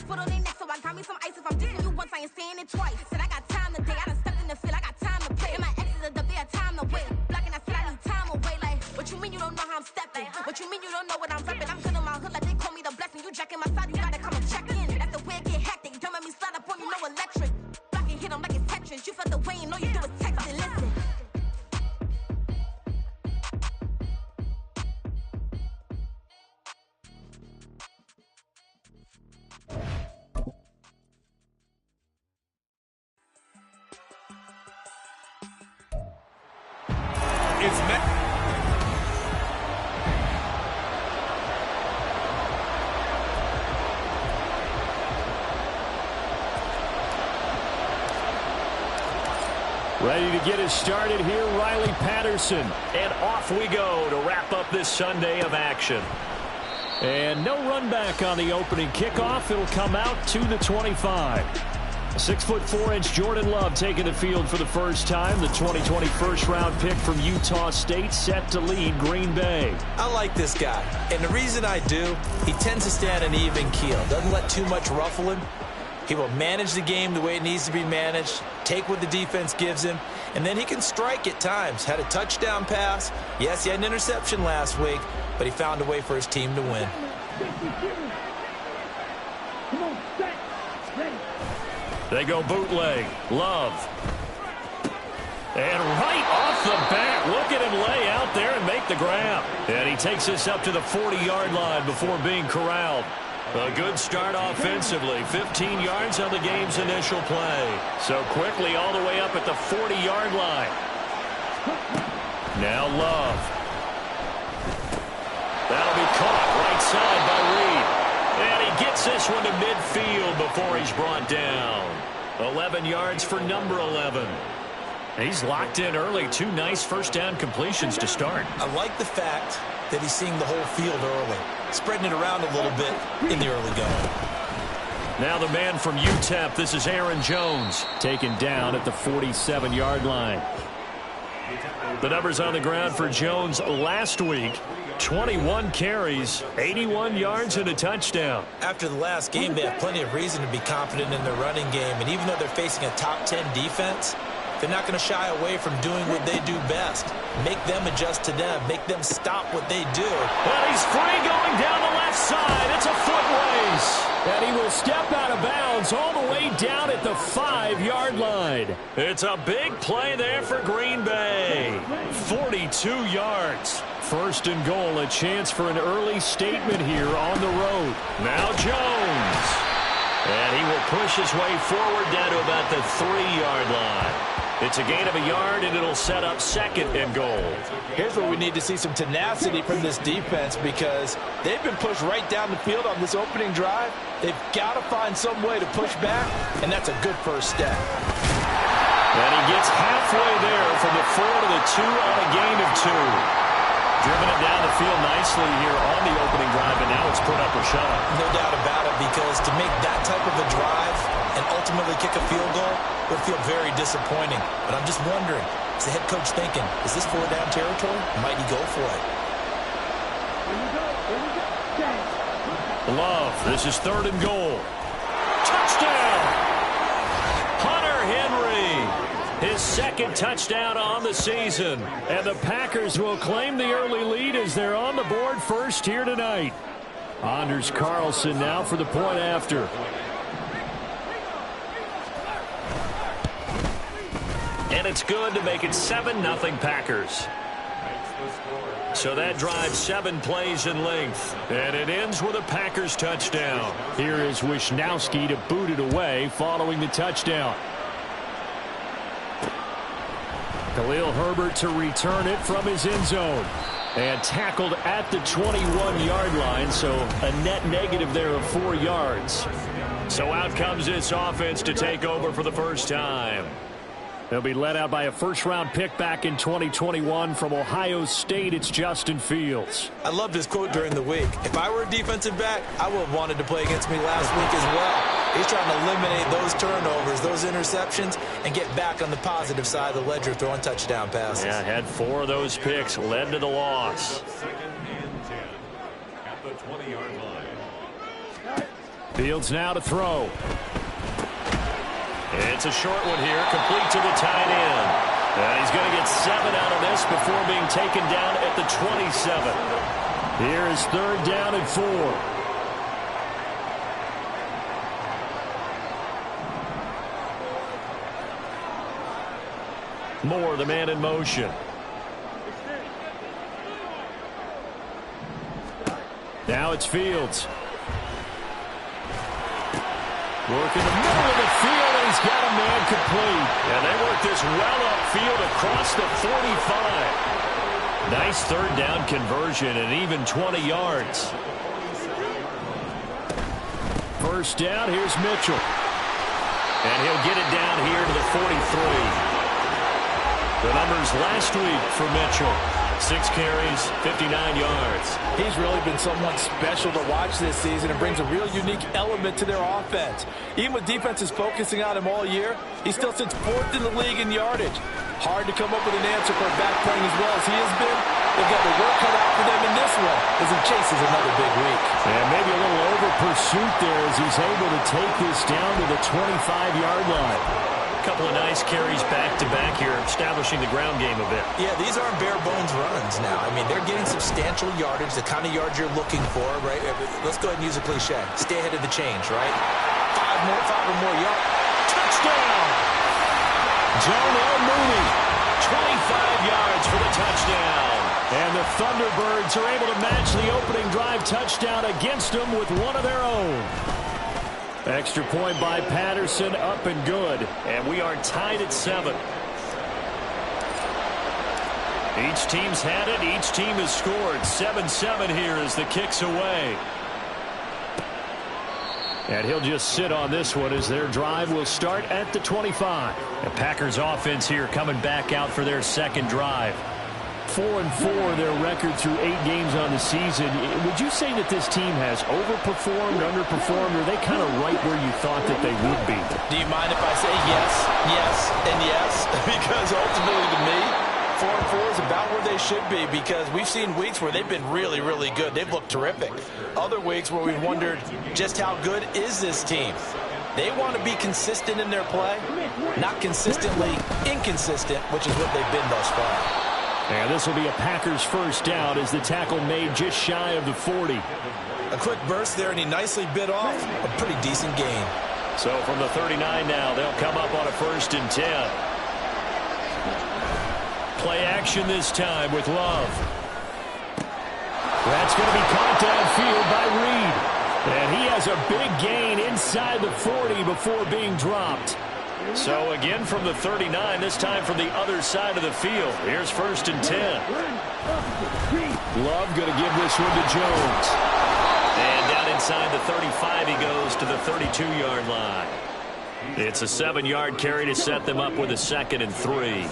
foot on their neck, so I got me some ice. If I'm dissing you once, I ain't saying it twice. Said I got time today, I done stepped in the field, I got time to play. And my exes are up, they had time to wait. Blocking, I said I need time away. Like, what you mean you don't know how I'm stepping? What you mean you don't know what I'm repping? I'm good on my hood, like they call me the blessing. You jacking my side, you gotta come and check in. That's the way it get hectic. Don't let me slide up on you, no electric. Blocking, hit them like it's Tetris. You felt the way and all you do is text and listen. It's ready to get us started here, Riley Patterson. And off we go to wrap up this Sunday of action. And no run back on the opening kickoff. It'll come out to the 25. 6'4" Jordan Love taking the field for the first time. The 2020 first-round pick from Utah State set to lead Green Bay. I like this guy, and the reason I do, he tends to stay on an even keel. Doesn't let too much ruffle him. He will manage the game the way it needs to be managed, take what the defense gives him, and then he can strike at times. Had a touchdown pass. Yes, he had an interception last week, but he found a way for his team to win. They go bootleg. Love. And right off the bat, look at him lay out there and make the grab. And he takes us up to the 40-yard line before being corralled. A good start offensively. 15 yards on the game's initial play. So quickly all the way up at the 40-yard line. Now Love. That'll be caught right side by Reed. And he gets this one to midfield before he's brought down. 11 yards for number 11. He's locked in early. 2 nice first down completions to start. I like the fact that he's seeing the whole field early, spreading it around a little bit in the early going. Now the man from UTEP, this is Aaron Jones, taken down at the 47-yard line. The numbers on the ground for Jones last week. 21 carries, 81 yards, and a touchdown. After the last game, they have plenty of reason to be confident in their running game. And even though they're facing a top 10 defense, they're not going to shy away from doing what they do best. Make them adjust to them. Make them stop what they do. Well, he's free going down the left side. It's a foot race. And he will step out of bounds all the way down at the 5-yard line. It's a big play there for Green Bay. 42 yards. First and goal, a chance for an early statement here on the road. Now Jones. And he will push his way forward down to about the 3-yard line. It's a gain of a yard, and it'll set up second and goal. Here's where we need to see some tenacity from this defense because they've been pushed right down the field on this opening drive. They've got to find some way to push back, and that's a good first step. And he gets halfway there from the 4 to the 2 on a gain of 2. Driven it down the field nicely here on the opening drive, and now it's put up or shut up. No doubt about it, because to make that type of a drive and ultimately kick a field goal would feel very disappointing. But I'm just wondering, is the head coach thinking, is this 4-down territory? Might he go for it? Love, this is 3rd and goal. Touchdown! Hunter Henry. His second touchdown on the season. And the Packers will claim the early lead as they're on the board first here tonight. Anders Carlson now for the point after. And it's good to make it 7-0 Packers. So that drives 7 plays in length. And it ends with a Packers touchdown. Here is Wisnowski to boot it away following the touchdown. Khalil Herbert to return it from his end zone. And tackled at the 21-yard line, so a net negative there of 4 yards. So out comes this offense to take over for the first time. They'll be led out by a first-round pick back in 2021 from Ohio State. It's Justin Fields. I loved his quote during the week. If I were a defensive back, I would have wanted to play against me last week as well. He's trying to eliminate those turnovers, those interceptions, and get back on the positive side of the ledger throwing touchdown passes. Yeah, had 4 of those picks, led to the loss. Second and 10 at the 20-yard line. Fields now to throw. It's a short one here, complete to the tight end. And he's going to get 7 out of this before being taken down at the 27. Here is 3rd down and 4. Moore, the man in motion. Now it's Fields. Working the middle of the field, and he's got a man complete. And they work this well upfield across the 45. Nice 3rd down conversion and even 20 yards. First down, here's Mitchell. And he'll get it down here to the 43. The numbers last week for Mitchell. 6 carries, 59 yards. He's really been somewhat special to watch this season and brings a real unique element to their offense. Even with defenses focusing on him all year, he still sits 4th in the league in yardage. Hard to come up with an answer for a back playing as well as he has been. They've got the work cut out for them in this one as he chases another big week. And maybe a little over pursuit there as he's able to take this down to the 25-yard line. Couple of nice carries back-to-back here, establishing the ground game a bit. Yeah, these aren't bare-bones runs now. I mean, they're getting substantial yardage, the kind of yards you're looking for, right? Let's go ahead and use a cliche. Stay ahead of the change, right? 5 or more yards. Touchdown! Jonah Mooney, 25 yards for the touchdown. And the Thunderbirds are able to match the opening drive touchdown against them with one of their own. Extra point by Patterson, up and good. And we are tied at 7. Each team's had it. Each team has scored. 7-7 here as the kick's away. And he'll just sit on this one as their drive will start at the 25. The Packers offense here coming back out for their second drive. 4-4 their record through 8 games on the season. Would you say that this team has overperformed, underperformed, or are they kind of right where you thought that they would be? Do you mind if I say yes, and yes? Because ultimately to me, 4-4 is about where they should be because we've seen weeks where they've been really, really good. They've looked terrific. Other weeks where we've wondered just how good is this team? They want to be consistent in their play, not consistently inconsistent, which is what they've been thus far. And this will be a Packers first down as the tackle made just shy of the 40. A quick burst there, and he nicely bit off a pretty decent gain. So from the 39 now, they'll come up on a 1st and 10. Play action this time with Love. That's going to be caught downfield by Reed. And he has a big gain inside the 40 before being dropped. So again from the 39, this time from the other side of the field. Here's 1st and 10. Love going to give this one to Jones. And down inside the 35 he goes to the 32-yard line. It's a 7-yard carry to set them up with a 2nd and 3.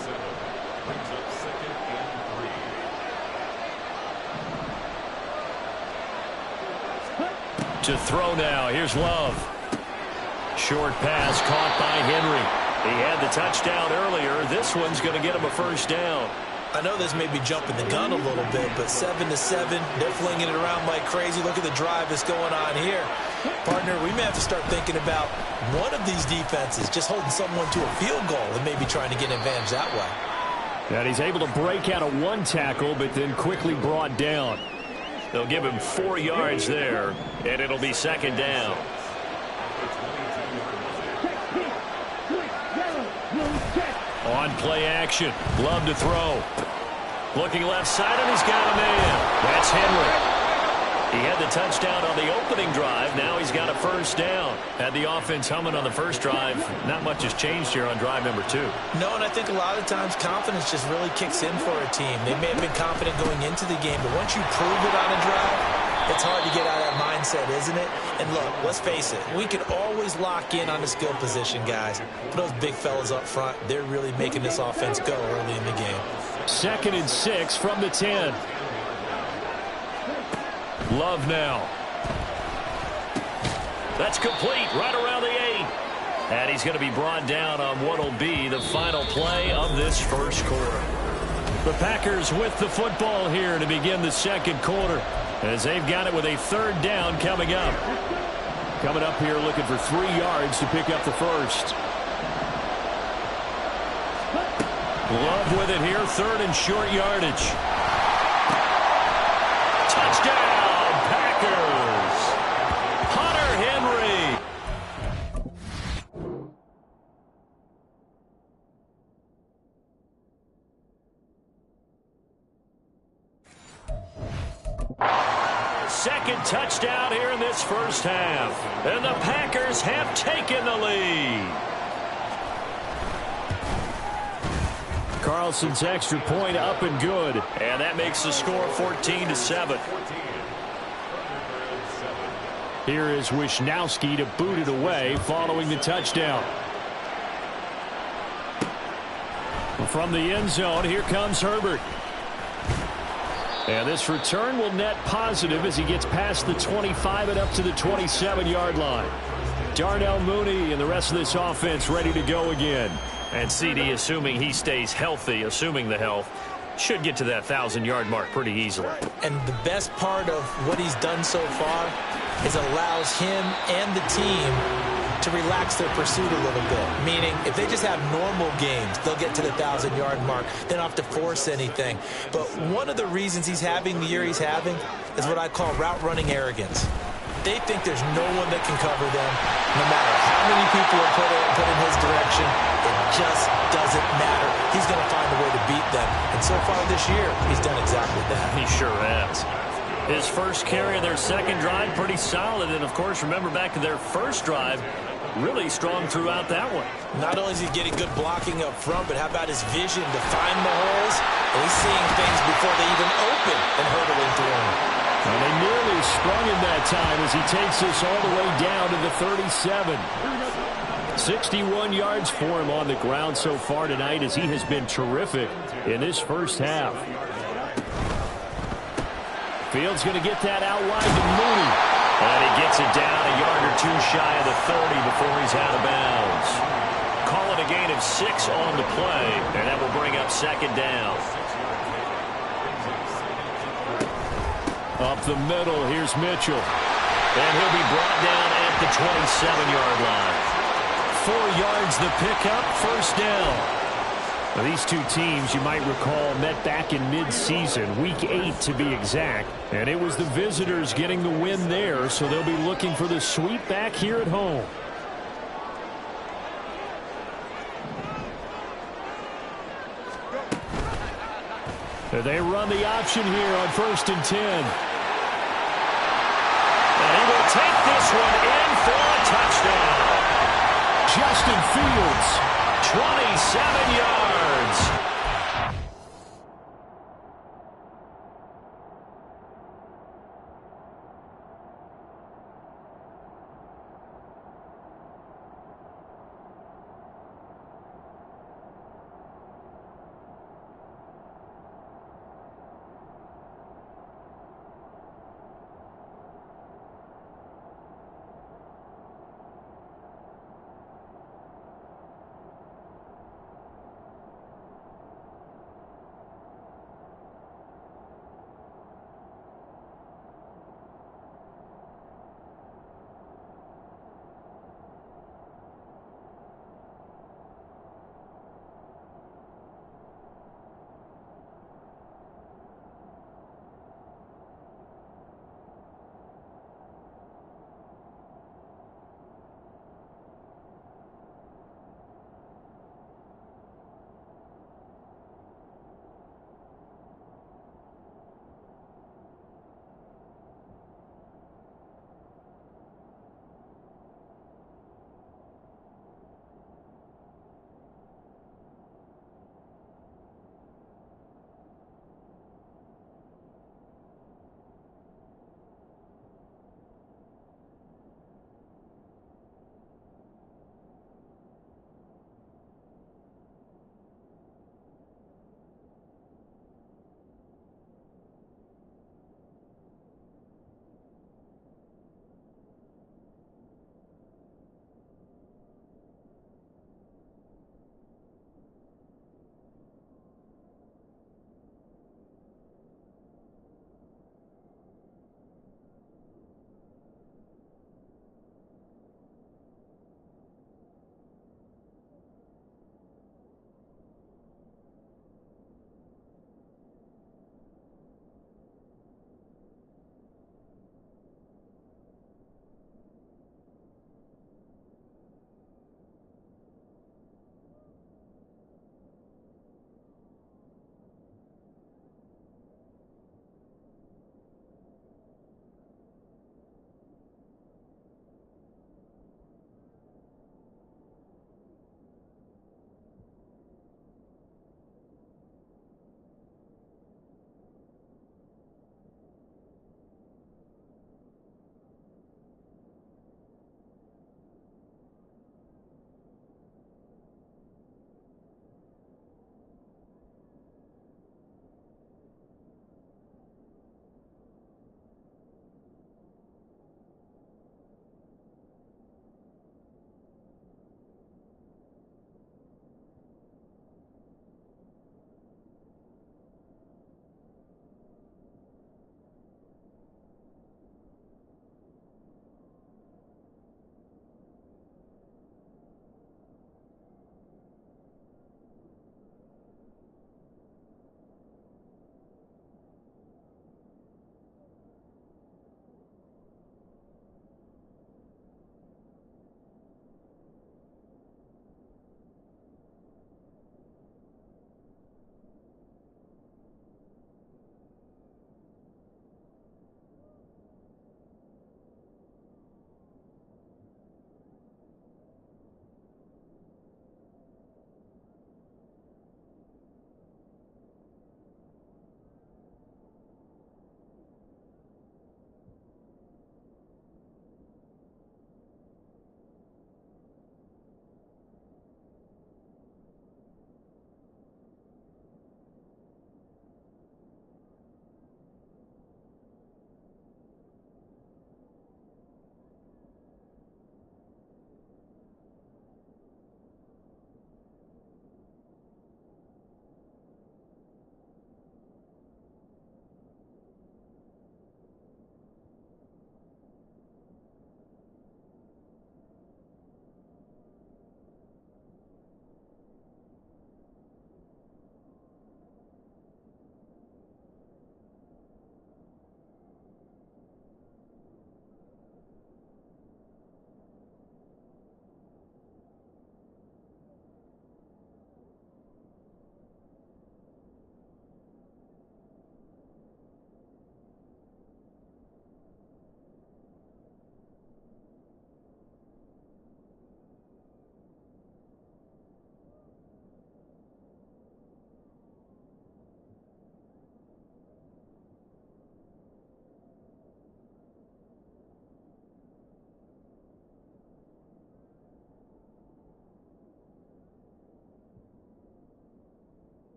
To throw now, here's Love. Short pass caught by Henry. He had the touchdown earlier. This one's going to get him a 1st down. I know this may be jumping the gun a little bit, but 7-7, they're flinging it around like crazy. Look at the drive that's going on here. Partner, we may have to start thinking about one of these defenses just holding someone to a field goal and maybe trying to get an advantage that way. And he's able to break out of 1 tackle, but then quickly brought down. They'll give him 4 yards there, and it'll be 2nd down. On play action, Love to throw. Looking left side, and he's got a man. That's Henry. He had the touchdown on the opening drive. Now he's got a 1st down. Had the offense humming on the first drive. Not much has changed here on drive number 2. No, and I think a lot of times confidence just really kicks in for a team. They may have been confident going into the game, but once you prove it on a drive, it's hard to get out of that mindset, isn't it? And look, let's face it, we can always lock in on the skill position, guys. But those big fellas up front, they're really making this offense go early in the game. 2nd and 6 from the 10. Love now. That's complete right around the 8. And he's going to be brought down on what will be the final play of this first quarter. The Packers with the football here to begin the second quarter, as they've got it with a 3rd down coming up. Coming up here looking for 3 yards to pick up the first. Love with it here, 3rd and short yardage. Touchdown, Packers! Hunter Henry. Second touchdown here in this first half. And the Packers have taken the lead. Carlson's extra point up and good. And that makes the score 14-7. Here is Wisnowski to boot it away following the touchdown. From the end zone, here comes Herbert. And this return will net positive as he gets past the 25 and up to the 27-yard line. Darnell Mooney and the rest of this offense ready to go again. And CD, assuming he stays healthy, assuming the health, should get to that 1,000-yard mark pretty easily. And the best part of what he's done so far is allows him and the team to relax their pursuit a little bit. Meaning, if they just have normal games, they'll get to the 1,000-yard mark. They don't have to force anything. But one of the reasons he's having the year he's having is what I call route-running arrogance. They think there's no one that can cover them, no matter how many people are put in his direction. It just doesn't matter. He's going to find a way to beat them. And so far this year, he's done exactly that. He sure has. His first carry of their second drive, pretty solid. And, of course, remember back to their first drive, really strong throughout that one. Not only is he getting good blocking up front, but how about his vision to find the holes? And he's seeing things before they even open and hurdling through them. And they nearly sprung him that time as he takes this all the way down to the 37. 61 yards for him on the ground so far tonight as he has been terrific in this first half. Fields going to get that out wide to Mooney. And he gets it down a yard or 2 shy of the 30 before he's out of bounds. Call it a gain of 6 on the play, and that will bring up second down. Up the middle, here's Mitchell. And he'll be brought down at the 27-yard line. 4 yards the pickup, first down. Now, these two teams, you might recall, met back in mid-season, week 8 to be exact. And it was the visitors getting the win there, so they'll be looking for the sweep back here at home. They run the option here on 1st and 10. And he will take this one in for a touchdown. Justin Fields, 27 yards.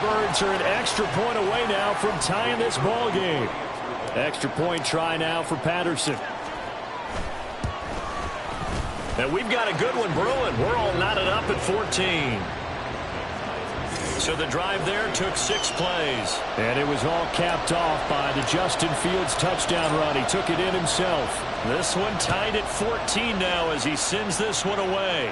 Thunderbirds are an extra point away now from tying this ball game. Extra point try now for Patterson. And we've got a good one brewing. We're all knotted up at 14. So the drive there took 6 plays. And it was all capped off by the Justin Fields touchdown run. He took it in himself. This one tied at 14 now as he sends this one away.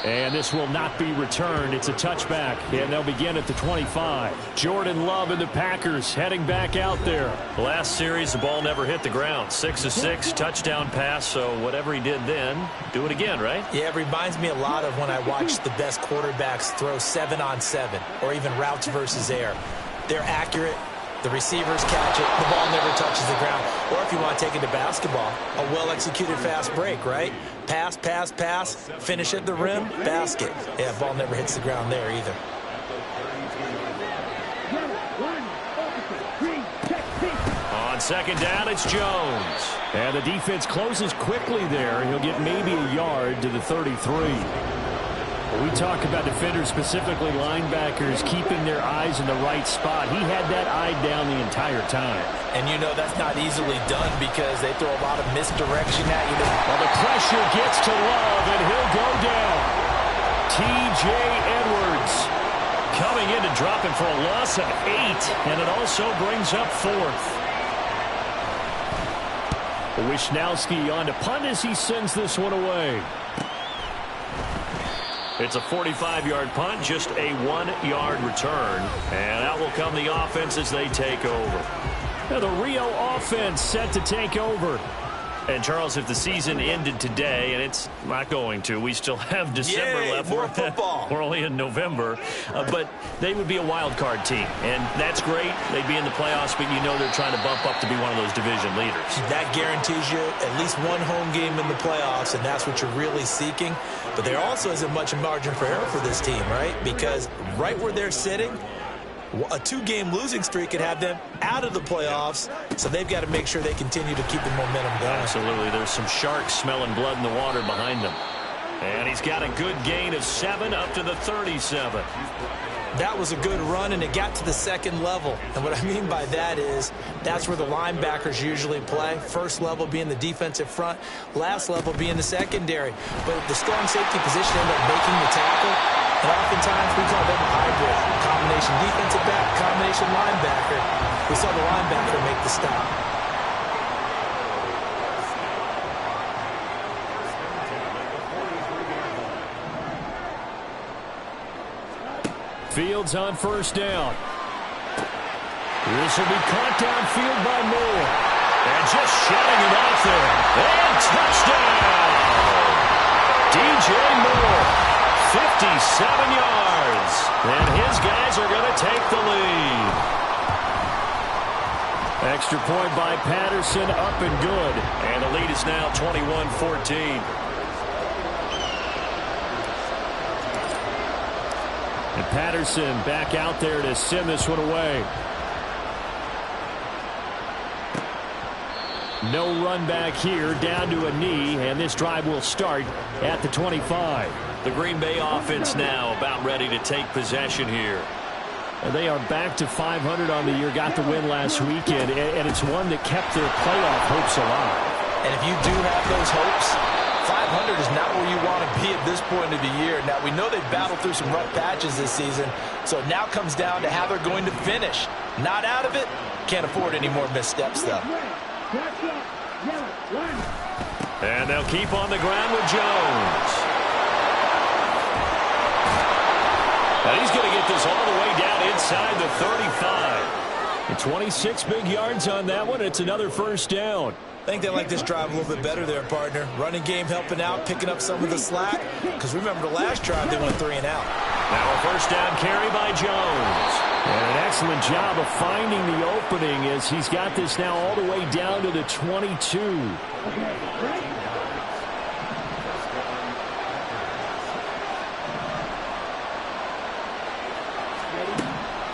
And this will not be returned. It's a touchback, and they'll begin at the 25. Jordan Love and the Packers heading back out there. Last series, the ball never hit the ground. 6 of 6, touchdown pass, so whatever he did then, do it again, right? Yeah, it reminds me a lot of when I watch the best quarterbacks throw 7-on-7 or even routes versus air. They're accurate. The receivers catch it. The ball never touches the ground. Or if you want to take it to basketball, a well-executed fast break, right? Pass, pass, pass, finish at the rim, basket. Yeah, ball never hits the ground there either. On second down, it's Jones. And the defense closes quickly there. He'll get maybe a yard to the 33. We talk about defenders, specifically linebackers, keeping their eyes in the right spot. He had that eye down the entire time. And you know that's not easily done because they throw a lot of misdirection at you. Well, the pressure gets to Love, and he'll go down. T.J. Edwards coming in to drop it for a loss of 8, and it also brings up 4th. Wishnowski on to punt as he sends this one away. It's a 45-yard punt, just a 1-yard return. And out will come the offense as they take over. Now the Rio offense set to take over. And, Charles, if the season ended today, and it's not going to, we still have December left. More football. We're only in November. But they would be a wild card team. And that's great. They'd be in the playoffs, but you know they're trying to bump up to be one of those division leaders. That guarantees you at least one home game in the playoffs, and that's what you're really seeking. But there also isn't much margin for error for this team, right? Because right where they're sitting, a 2-game losing streak could have them out of the playoffs, so they've got to make sure they continue to keep the momentum going. Absolutely. There's some sharks smelling blood in the water behind them. And he's got a good gain of 7 up to the 37. That was a good run, and it got to the second level. And what I mean by that is that's where the linebackers usually play. First level being the defensive front, last level being the secondary. But the strong safety position ended up making the tackle. And oftentimes we call them a hybrid. Combination defensive back, combination linebacker. We saw the linebacker make the stop. Fields on first down. This will be caught downfield by Moore. And just shutting it off there. And touchdown! DJ Moore. 57 yards. And his guys are going to take the lead. Extra point by Patterson, up and good. And the lead is now 21-14. And Patterson back out there to send this one away. No run back here, down to a knee, and this drive will start at the 25. The Green Bay offense now about ready to take possession here. And they are back to 500 on the year, got the win last weekend, and it's one that kept their playoff hopes alive. And if you do have those hopes, 500 is not where you want to be at this point of the year. Now, we know they've battled through some rough patches this season, so it now comes down to how they're going to finish. Not out of it, can't afford any more missteps, though. And they'll keep on the ground with Jones. And he's going to get this all the way down inside the 35. And 26 big yards on that one. It's another first down. I think they like this drive a little bit better there, partner. Running game helping out, picking up some of the slack. Because remember, the last drive, they went 3 and out. Now a first down carry by Jones. And an excellent job of finding the opening as he's got this now all the way down to the 22.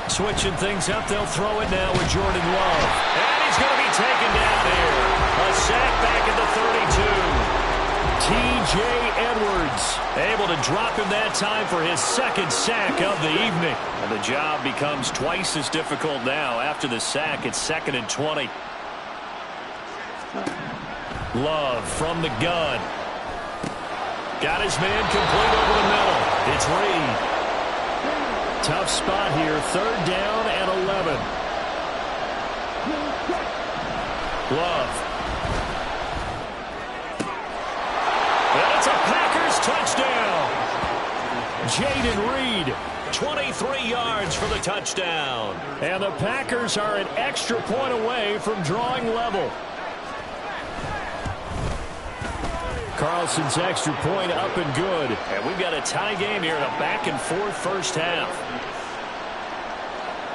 Switching things up, they'll throw it now with Jordan Love. And he's going to be taken down here. A sack back at the 32. T.J. Edwards. Able to drop him that time for his second sack of the evening. And the job becomes twice as difficult now. After the sack, it's 2nd and 20. Love from the gun. Got his man complete over the middle. It's Reed. Tough spot here. 3rd down and 11. Love. And it's a Packers touchdown. Jaden Reed, 23 yards for the touchdown. And the Packers are an extra point away from drawing level. Carlson's extra point up and good. And we've got a tie game here in a back-and-forth first half.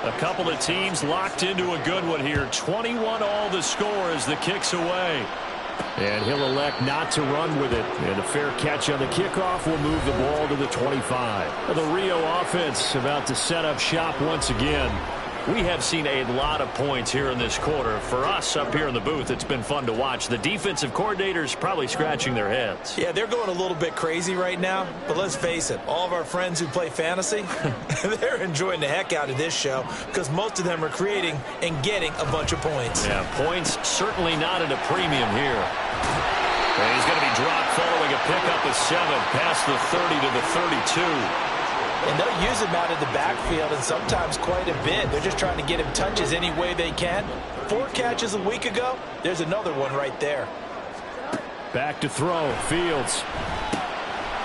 A couple of teams locked into a good one here. 21 all the score as the kick's away. And he'll elect not to run with it. And a fair catch on the kickoff will move the ball to the 25. The Rio offense about to set up shop once again. We have seen a lot of points here in this quarter. For us up here in the booth, it's been fun to watch. The defensive coordinators probably scratching their heads. Yeah, they're going a little bit crazy right now. But let's face it, all of our friends who play fantasy, they're enjoying the heck out of this show because most of them are creating and getting a bunch of points. Yeah, points certainly not at a premium here. And he's going to be dropped following a pickup of 7 past the 30 to the 32. And they'll use him out of the backfield and sometimes quite a bit. They're just trying to get him touches any way they can. 4 catches a week ago. There's another one right there. Back to throw. Fields.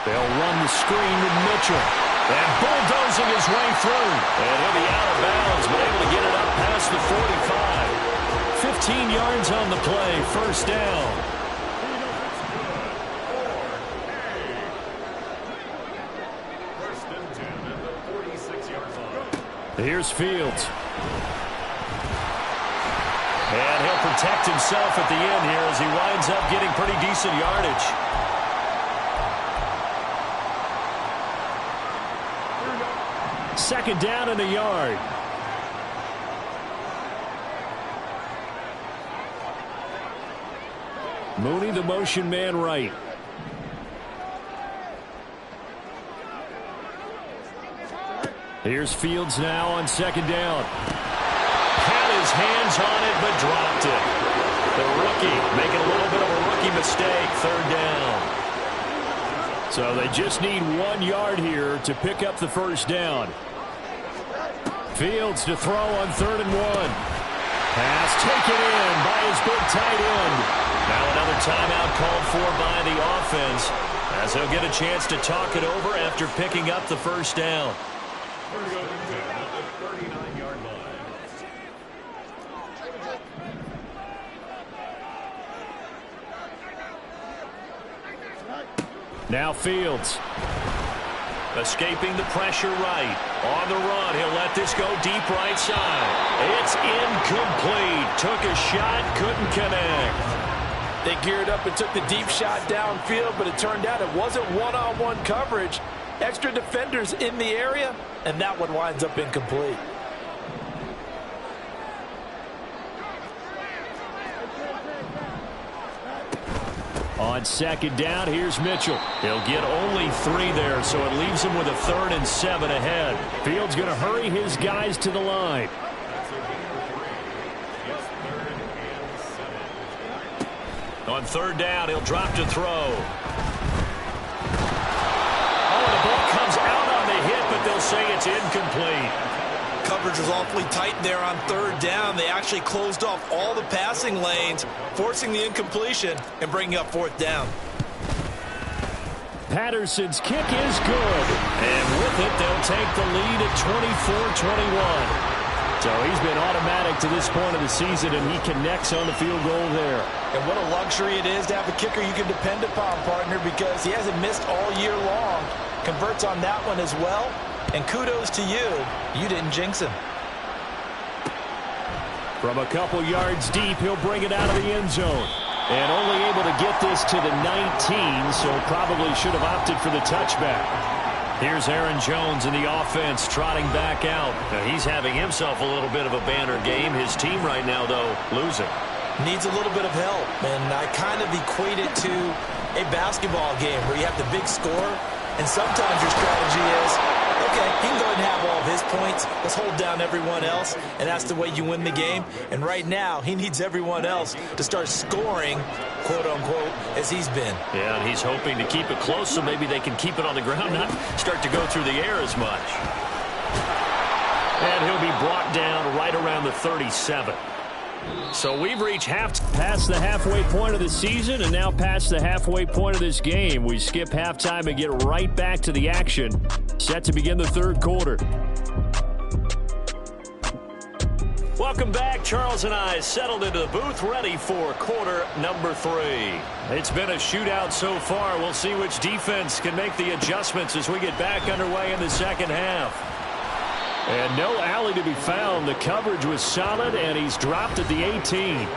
They'll run the screen with Mitchell. And bulldozing his way through. And he'll be out of bounds, but able to get it up past the 45. 15 yards on the play. 1st down. Here's Fields. And he'll protect himself at the end here as he winds up getting pretty decent yardage. Second down in the yard. Mooney, the motion man right. Here's Fields now on 2nd down. Had his hands on it, but dropped it. The rookie making a little bit of a rookie mistake. 3rd down. So they just need 1 yard here to pick up the 1st down. Fields to throw on 3rd and 1. Pass taken in by his big tight end. Now another timeout called for by the offense as he'll get a chance to talk it over after picking up the 1st down. Now Fields. Escaping the pressure right. On the run, he'll let this go deep right side. It's incomplete. Took a shot, couldn't connect. They geared up and took the deep shot downfield, but it turned out it wasn't one-on-one coverage. Extra defenders in the area, and that one winds up incomplete. On 2nd down, here's Mitchell. He'll get only 3 there, so it leaves him with a 3rd and 7 ahead. Fields going to hurry his guys to the line. On 3rd down, he'll drop to throw. The ball comes out on the hit, but they'll say it's incomplete. Coverage was awfully tight there on 3rd down. They actually closed off all the passing lanes, forcing the incompletion and bringing up 4th down. Patterson's kick is good. And with it, they'll take the lead at 24-21. So he's been automatic to this point of the season, and he connects on the field goal there. And what a luxury it is to have a kicker you can depend upon, partner, because he hasn't missed all year long. Converts on that one as well. And kudos to you. You didn't jinx him. From a couple yards deep, he'll bring it out of the end zone. And only able to get this to the 19, so probably should have opted for the touchback. Here's Aaron Jones in the offense trotting back out. Now he's having himself a little bit of a banner game. His team right now, though, losing. Needs a little bit of help, and I kind of equate it to a basketball game where you have the big score, and sometimes your strategy is, okay, he can go ahead and have all of his points. Let's hold down everyone else, and that's the way you win the game. And right now, he needs everyone else to start scoring, quote-unquote, as he's been. Yeah, and he's hoping to keep it close so maybe they can keep it on the ground, not start to go through the air as much. And he'll be brought down right around the 37. So we've reached past the halfway point of the season and now past the halfway point of this game. We skip halftime and get right back to the action. Set to begin the third quarter. Welcome back. Charles and I settled into the booth ready for quarter number 3. It's been a shootout so far. We'll see which defense can make the adjustments as we get back underway in the second half. And no alley to be found. The coverage was solid, and he's dropped at the 18.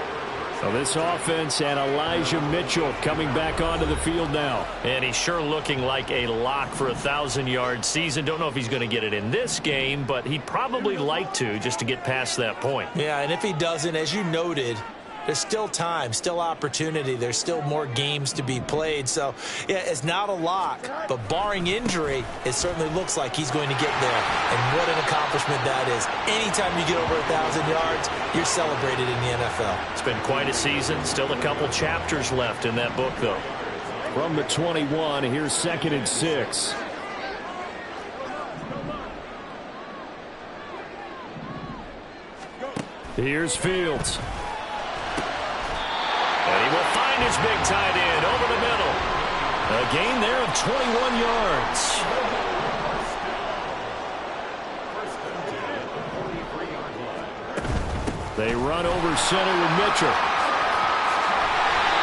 So this offense and Elijah Mitchell coming back onto the field now. And he's sure looking like a lock for a 1,000-yard season. Don't know if he's going to get it in this game, but he'd probably like to just to get past that point. Yeah, and if he doesn't, as you noted, there's still time, still opportunity. There's still more games to be played. So, yeah, it's not a lock, but barring injury, it certainly looks like he's going to get there. And what an accomplishment that is. Anytime you get over 1,000 yards, you're celebrated in the NFL. It's been quite a season. Still a couple chapters left in that book, though. From the 21, here's 2nd and 6. Here's Fields. And he will find his big tight end over the middle. A gain there of 21 yards. They run over center with Mitchell.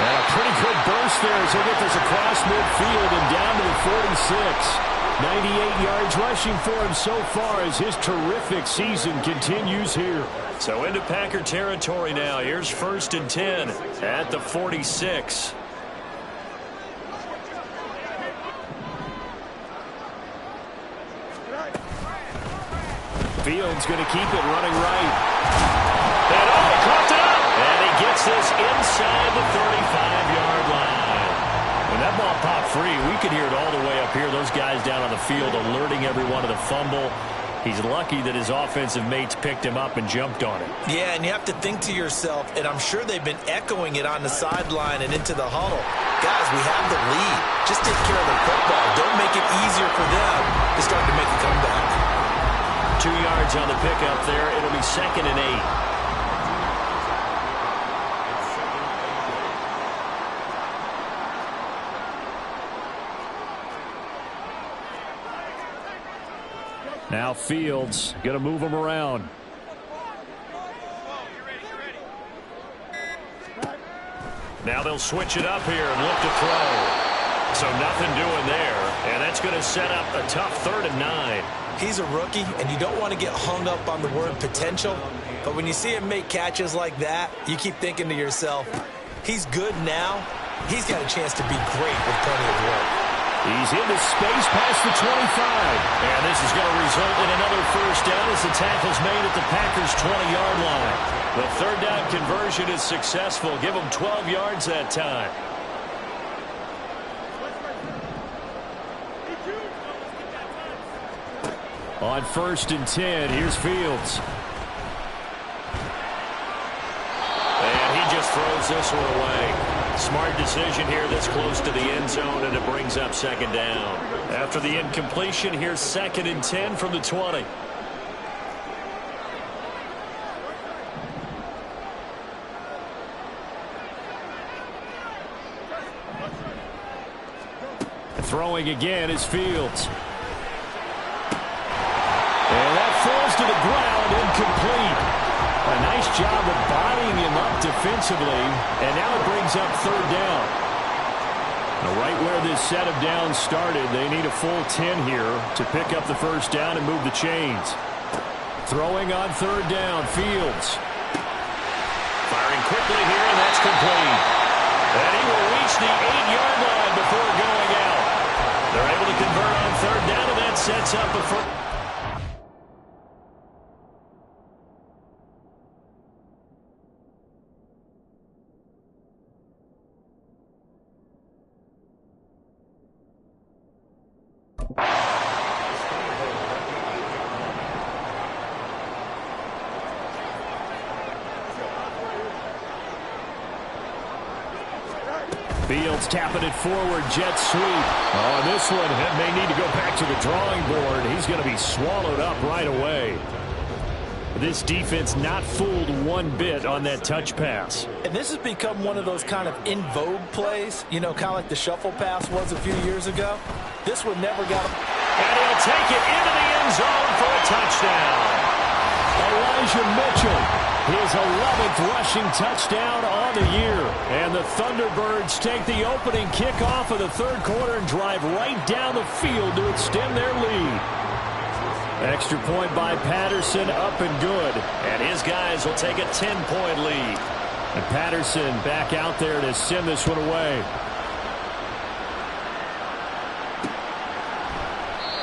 And a pretty good burst there as they get this across midfield and down to the 46. 98 yards rushing for him so far as his terrific season continues here. So into Packer territory now. Here's 1st and 10 at the 46. Fields going to keep it running right. And he caught it up. And he gets this inside the 35-yard line. When that ball popped free, we could hear it all the way up here. Those guys down on the field alerting everyone to the fumble. He's lucky that his offensive mates picked him up and jumped on it. Yeah, and you have to think to yourself, and I'm sure they've been echoing it on the sideline and into the huddle. Guys, we have the lead. Just take care of the football. Don't make it easier for them to start to make a comeback. 2 yards on the pickup there. It'll be 2nd and 8. Now Fields going to move him around. Now they'll switch it up here and look to throw. So nothing doing there. And that's going to set up a tough 3rd and 9. He's a rookie, and you don't want to get hung up on the word potential. But when you see him make catches like that, you keep thinking to yourself, he's good now. He's got a chance to be great with plenty of work. He's into space past the 25. And this is going to result in another 1st down as the tackle's made at the Packers' 20-yard line. The 3rd down conversion is successful. Give them 12 yards that time. On 1st and 10, here's Fields. And he just throws this one away. Smart decision here that's close to the end zone, and it brings up 2nd down. After the incompletion, here's 2nd and 10 from the 20. Throwing again is Fields. And that falls to the ground, incomplete. A nice job of bodying him up defensively, and now it brings up 3rd down. Now right where this set of downs started, they need a full 10 here to pick up the 1st down and move the chains. Throwing on 3rd down, Fields. Firing quickly here, and that's complete. And he will reach the 8-yard line before going out. They're able to convert on 3rd down, and that sets up a first. Fields tapping it forward, jet sweep. On this one, it may need to go back to the drawing board. He's going to be swallowed up right away. This defense not fooled one bit on that touch pass. And this has become one of those kind of in vogue plays, you know, kind of like the shuffle pass was a few years ago. This one never got him. And he'll take it into the end zone for a touchdown. Elijah Mitchell, his 11th rushing touchdown on the year. And the Thunderbirds take the opening kickoff of the third quarter and drive right down the field to extend their lead. Extra point by Patterson, up and good. And his guys will take a 10-point lead. And Patterson back out there to send this one away.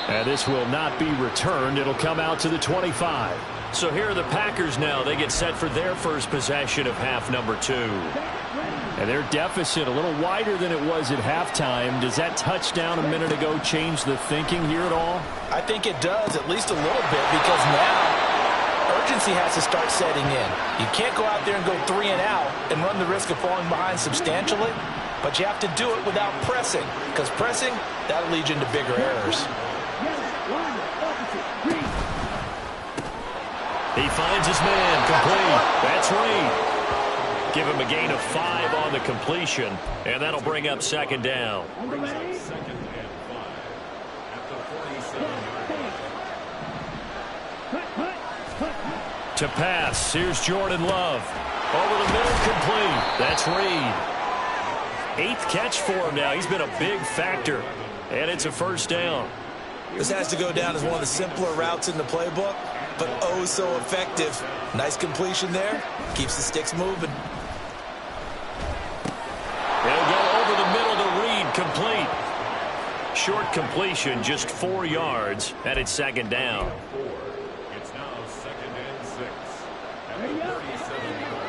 And this will not be returned. It'll come out to the 25. So here are the Packers now. They get set for their first possession of half number 2. And their deficit a little wider than it was at halftime. Does that touchdown a minute ago change the thinking here at all? I think it does, at least a little bit, because now urgency has to start setting in. You can't go out there and go 3 and out and run the risk of falling behind substantially, but you have to do it without pressing, because pressing, that'll lead you into bigger errors. He finds his man complete. That's Reed. Give him a gain of 5 on the completion, and that'll bring up second down. To pass, here's Jordan Love. Over the middle, complete. That's Reed. 8th catch for him now. He's been a big factor, and it's a first down. This has to go down as one of the simpler routes in the playbook, but oh so effective. Nice completion there. Keeps the sticks moving. He'll go over the middle to Reed, complete. Short completion, just 4 yards, and it's second down. It's now 2nd and 6 at the 37-yard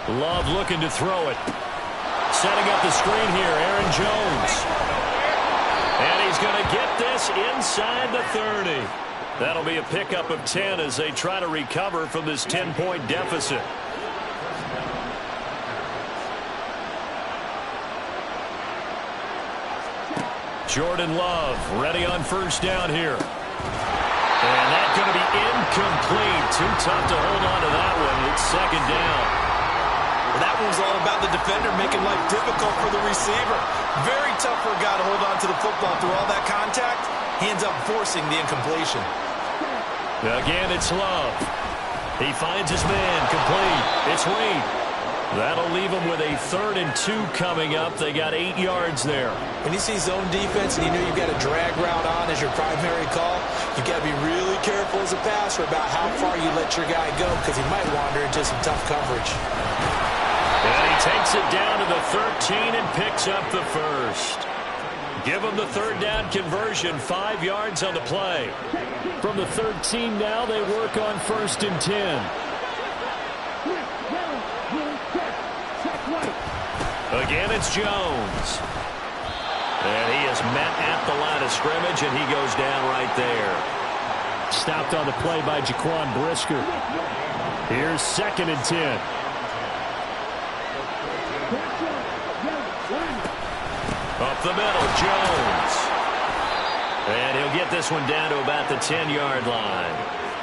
line. Love looking to throw it. Setting up the screen here, Aaron Jones. And he's going to get this inside the 30. That'll be a pickup of 10 as they try to recover from this 10-point deficit. Jordan Love ready on first down here. And that's going to be incomplete. Too tough to hold on to that one. It's second down. Well, that one was all about the defender making life difficult for the receiver. Very tough for a guy to hold on to the football through all that contact. He ends up forcing the incompletion. Again, it's Love. He finds his man, complete. It's Reed. That'll leave him with a 3rd and 2 coming up. They got 8 yards there. When you see zone defense and you know you've got a drag route on as your primary call, you've got to be really careful as a passer about how far you let your guy go because he might wander into some tough coverage. And he takes it down to the 13 and picks up the first. Give him the 3rd down conversion, 5 yards on the play. From the 13 now, they work on 1st and 10. Again, it's Jones. And he is met at the line of scrimmage, and he goes down right there. Stopped on the play by Jaquan Brisker. Here's 2nd and 10. Up the middle, Jones. And he'll get this one down to about the 10-yard line.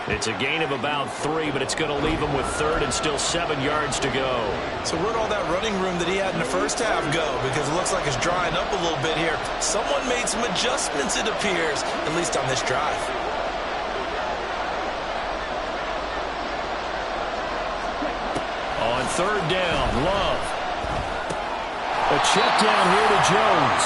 It's a gain of about 3, but it's going to leave him with 3rd and still 7 yards to go. So where'd all that running room that he had in the first half go? Because it looks like it's drying up a little bit here. Someone made some adjustments, it appears, at least on this drive. On 3rd down, Love. A check down here to Jones.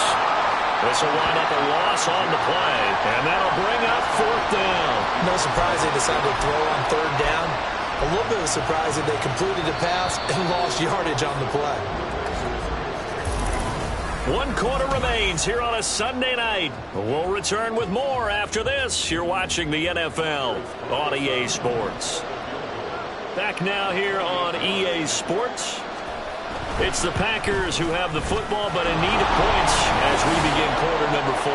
This will wind up a loss on the play, and that'll bring up 4th down. No surprise they decided to throw on 3rd down. A little bit of a surprise that they completed a pass and lost yardage on the play. 1 quarter remains here on a Sunday night. We'll return with more after this. You're watching the NFL on EA Sports. Back now here on EA Sports. It's the Packers who have the football, but in need of points as we begin quarter number 4.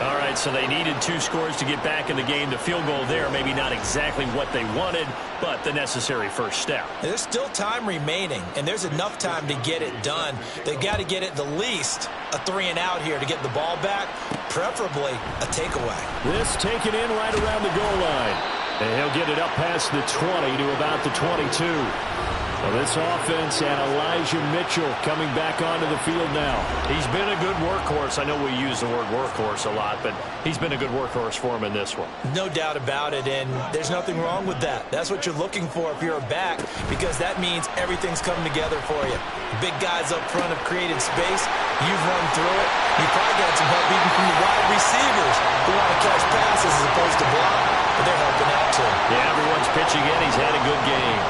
All right, right, so they needed 2 scores to get back in the game. The field goal there, maybe not exactly what they wanted, but the necessary first step. There's still time remaining, and there's enough time to get it done. They've got to get it the least a 3-and-out here to get the ball back, preferably a takeaway. This taken in right around the goal line. And he'll get it up past the 20 to about the 22. Well, this offense and Elijah Mitchell coming back onto the field now. He's been a good workhorse. I know we use the word workhorse a lot, but he's been a good workhorse for him in this one. No doubt about it, and there's nothing wrong with that. That's what you're looking for if you're a back, because that means everything's coming together for you. The big guys up front have created space. You've run through it. You've probably got some help even from the wide receivers who want to catch passes as opposed to block, but they're helping out too. Yeah, everyone's pitching in. He's had a good game.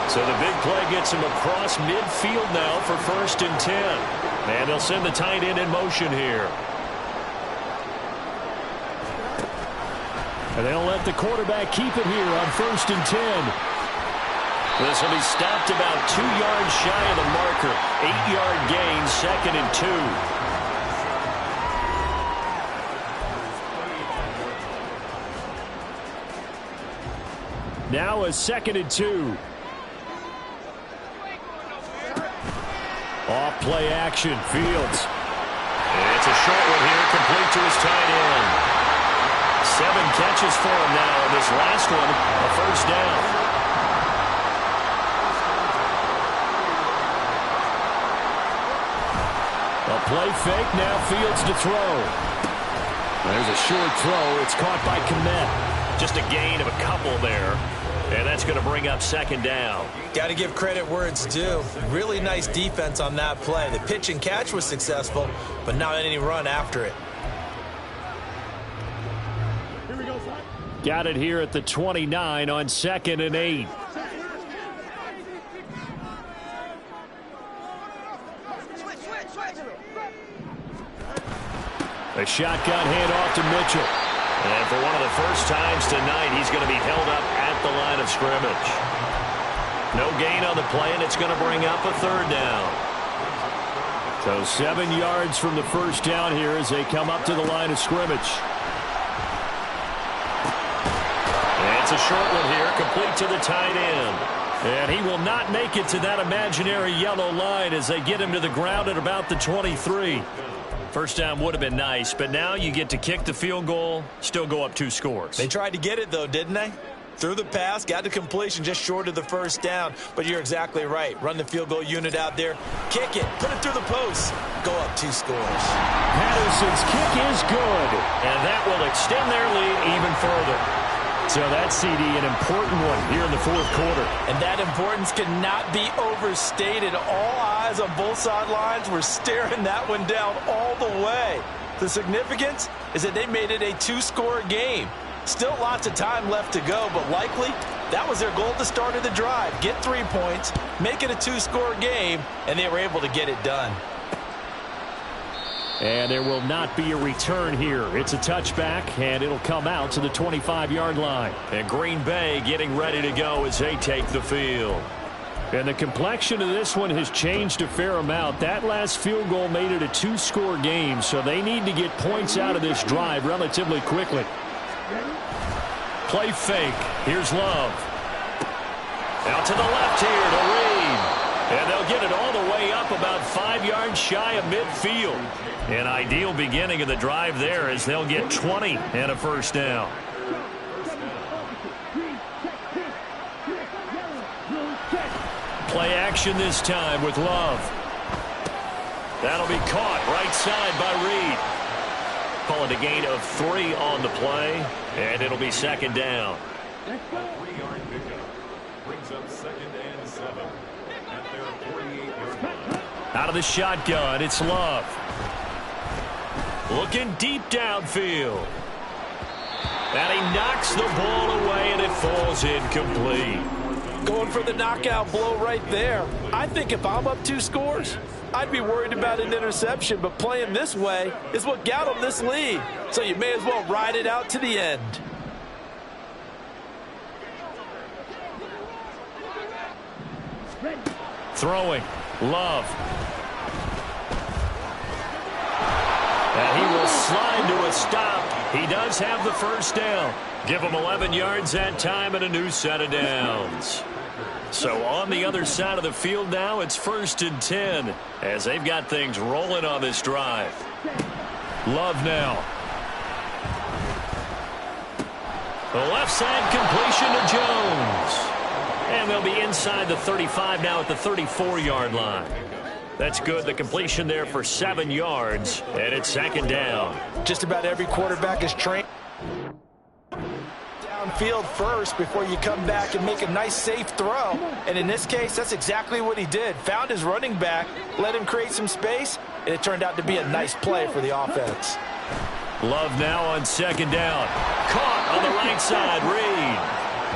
So the big play gets him across midfield now for 1st and 10. And they'll send the tight end in motion here. And they'll let the quarterback keep it here on 1st and 10. This will be stopped about 2 yards shy of the marker. 8-yard gain, 2nd and 2. Now a 2nd and 2. Off play action, Fields. It's a short one here, complete to his tight end. 7 catches for him now, and this last one, a 1st down. A play fake, now Fields to throw. There's a short throw. It's caught by Kmet. Just a gain of a couple there. And that's going to bring up 2nd down. Got to give credit where it's due. Really nice defense on that play. The pitch and catch was successful, but not any run after it. Got it here at the 29 on 2nd and 8. A shotgun handoff to Mitchell. And for one of the first times tonight, he's going to be held up at the line of scrimmage. No gain on the play, and it's going to bring up a 3rd down. So 7 yards from the first down here as they come up to the line of scrimmage. And it's a short one here, complete to the tight end. And he will not make it to that imaginary yellow line as they get him to the ground at about the 23. First down would have been nice, but now you get to kick the field goal, still go up 2 scores. They tried to get it, though, didn't they? Threw the pass, got to completion just short of the first down. But you're exactly right. Run the field goal unit out there. Kick it. Put it through the post. Go up 2 scores. Patterson's kick is good. And that will extend their lead even further. So that, CD, an important one here in the 4th quarter. And that importance cannot be overstated. All eyes on both sidelines were staring that one down all the way. The significance is that they made it a 2-score game. Still lots of time left to go, but likely that was their goal at the start of the drive. Get 3 points, make it a 2-score game, and they were able to get it done. And there will not be a return here. It's a touchback, and it'll come out to the 25-yard line. And Green Bay getting ready to go as they take the field. And the complexion of this one has changed a fair amount. That last field goal made it a 2-score game, so they need to get points out of this drive relatively quickly. Play fake. Here's Love. Out to the left here to Reed. And they'll get it all the way up about 5 yards shy of midfield. An ideal beginning of the drive there as they'll get 20 and a 1st down. Play action this time with Love. That'll be caught right side by Reed. Call it a gain of 3 on the play, and it'll be 2nd down. A 3-yard pickup brings up 2nd and 7 at their 48-yard line. Out of the shotgun, it's Love. Looking deep downfield. And he knocks the ball away, and it falls incomplete. Going for the knockout blow right there. I think if I'm up 2 scores, I'd be worried about an interception, but playing this way is what got them this lead. So you may as well ride it out to the end. Throwing. Love. And he will slide to a stop He does have the first down. Give him 11 yards that time and a new set of downs. So on the other side of the field now, it's 1st and 10 as they've got things rolling on this drive. Love now. The left side completion to Jones. And they'll be inside the 35 now at the 34-yard line. That's good. The completion there for 7 yards, and it's 2nd down. Just about every quarterback is trained downfield first before you come back and make a nice, safe throw. And in this case, that's exactly what he did. Found his running back, let him create some space, and it turned out to be a nice play for the offense. Love now on 2nd down. Caught on the right side, Reed.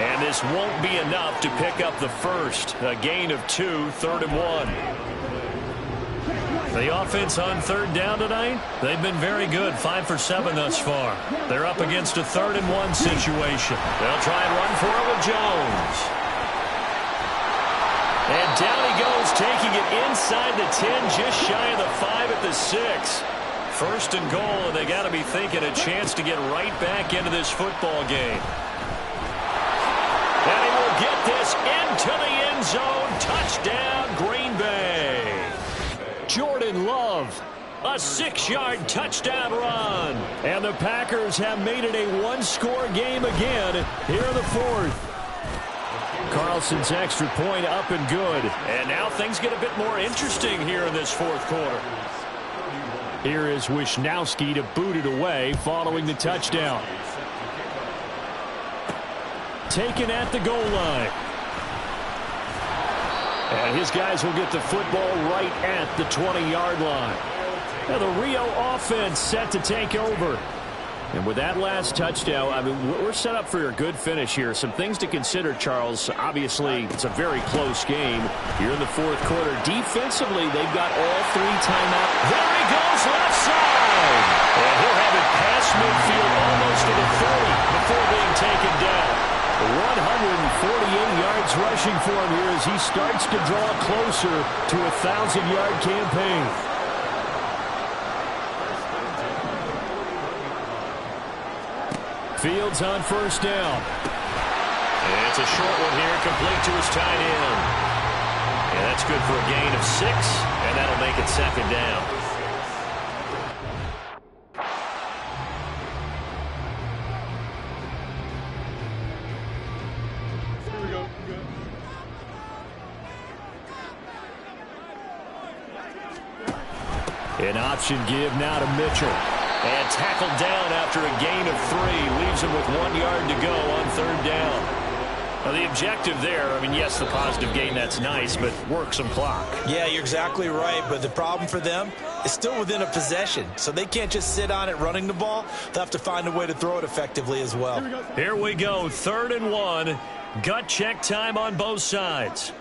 And this won't be enough to pick up the first. A gain of 2, 3rd and 1. The offense on 3rd down tonight, they've been very good, 5 for 7 thus far. They're up against a 3rd and 1 situation. They'll try and run for it with Jones. And down he goes, taking it inside the 10, just shy of the 5 at the 6. 1st and goal, and they got to be thinking a chance to get right back into this football game. And he will get this into the end zone. Touchdown, Green Bay. Jordan Love, a 6-yard touchdown run. And the Packers have made it a 1-score game again here in the 4th. Carlson's extra point up and good. And now things get a bit more interesting here in this 4th quarter. Here is Wisnowski to boot it away following the touchdown. Taken at the goal line. And his guys will get the football right at the 20-yard line. Now the Rio offense set to take over. And with that last touchdown, I mean, we're set up for a good finish here. Some things to consider, Charles. Obviously, it's a very close game here in the 4th quarter. Defensively, they've got all 3 timeouts. There he goes, left side. And he'll have it past midfield almost to the 30 before being taken down. 148 yards rushing for him here as he starts to draw closer to a 1,000-yard campaign. Fields on 1st down. And it's a short one here, complete to his tight end. And that's good for a gain of 6, and that'll make it 2nd down. An option give now to Mitchell. And tackled down after a gain of 3. Leaves him with 1 yard to go on 3rd down. Now the objective there, I mean, yes, the positive gain, that's nice, but work some clock. Yeah, you're exactly right, but the problem for them is still within a possession. So they can't just sit on it running the ball. They'll have to find a way to throw it effectively as well. Here we go, 3rd and 1. Gut check time on both sides.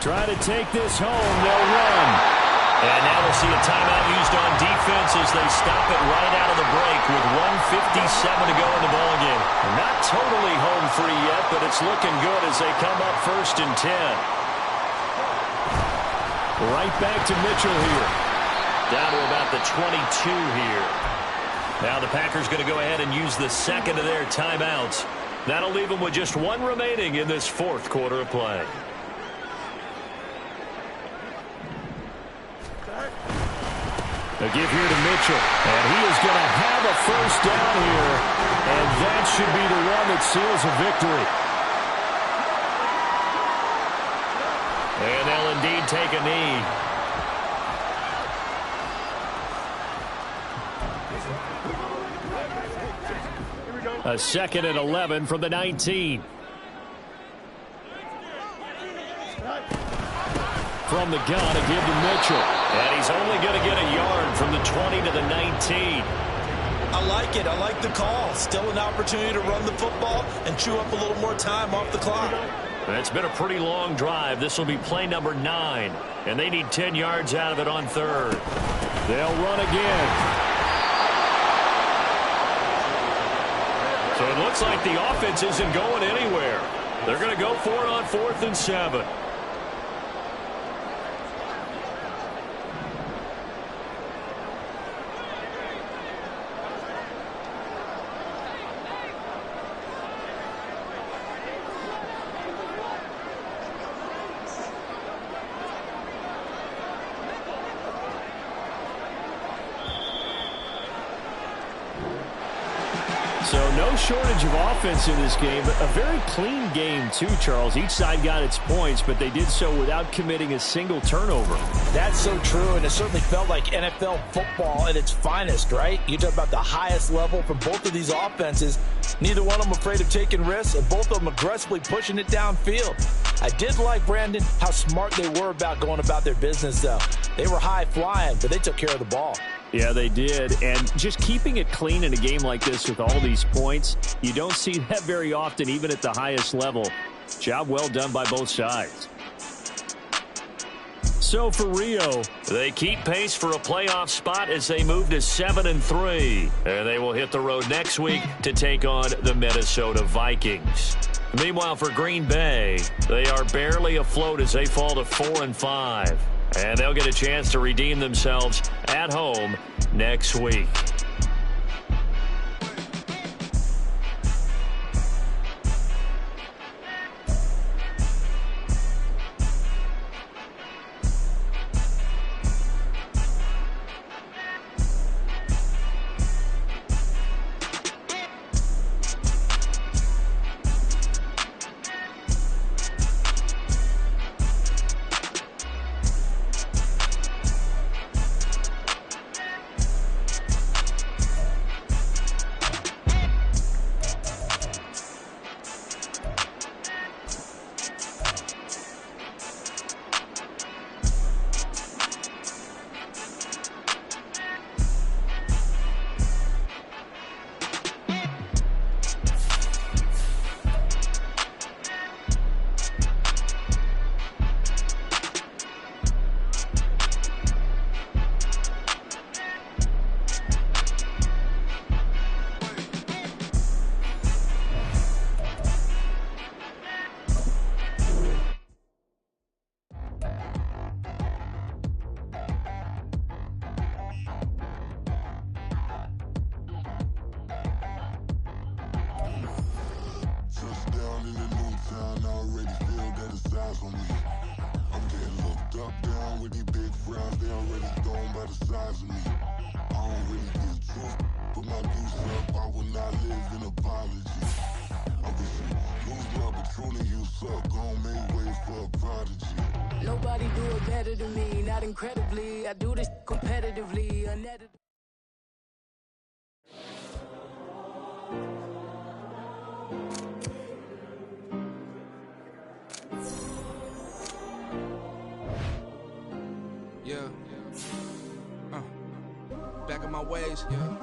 Try to take this home. They'll run. And now we'll see a timeout used on defense as they stop it right out of the break with 1:57 to go in the ballgame. Not totally home free yet, but it's looking good as they come up 1st and 10. Right back to Mitchell here. Down to about the 22 here. Now the Packers going to go ahead and use the 2nd of their timeouts. That'll leave them with just 1 remaining in this 4th quarter of play. A give here to Mitchell, and he is going to have a 1st down here, and that should be the one that seals a victory. And they'll indeed take a knee. A 2nd and 11 from the 19. From the gun, a give to Mitchell. And he's only going to get a yard from the 20 to the 19. I like it. I like the call. Still an opportunity to run the football and chew up a little more time off the clock. It's been a pretty long drive. This will be play number 9. And they need 10 yards out of it on 3rd. They'll run again. So it looks like the offense isn't going anywhere. They're going to go for it on 4th and 7. So no shortage of offense in this game, but a very clean game too, Charles. Each side got its points, but they did so without committing a single turnover. That's so true, and it certainly felt like NFL football at its finest, right? You talk about the highest level from both of these offenses. Neither one of them afraid of taking risks, and both of them aggressively pushing it downfield. I did like, Brandon, how smart they were about going about their business, though. They were high-flying, but they took care of the ball. Yeah, they did. And just keeping it clean in a game like this with all these points, you don't see that very often, even at the highest level. Job well done by both sides. So for Rio, they keep pace for a playoff spot as they move to 7-3. And they will hit the road next week to take on the Minnesota Vikings. Meanwhile, for Green Bay, they are barely afloat as they fall to 4-5. And they'll get a chance to redeem themselves at home next week. Nobody do it better than me, not incredibly. I do this competitively. Yeah. Back in my ways. Yeah.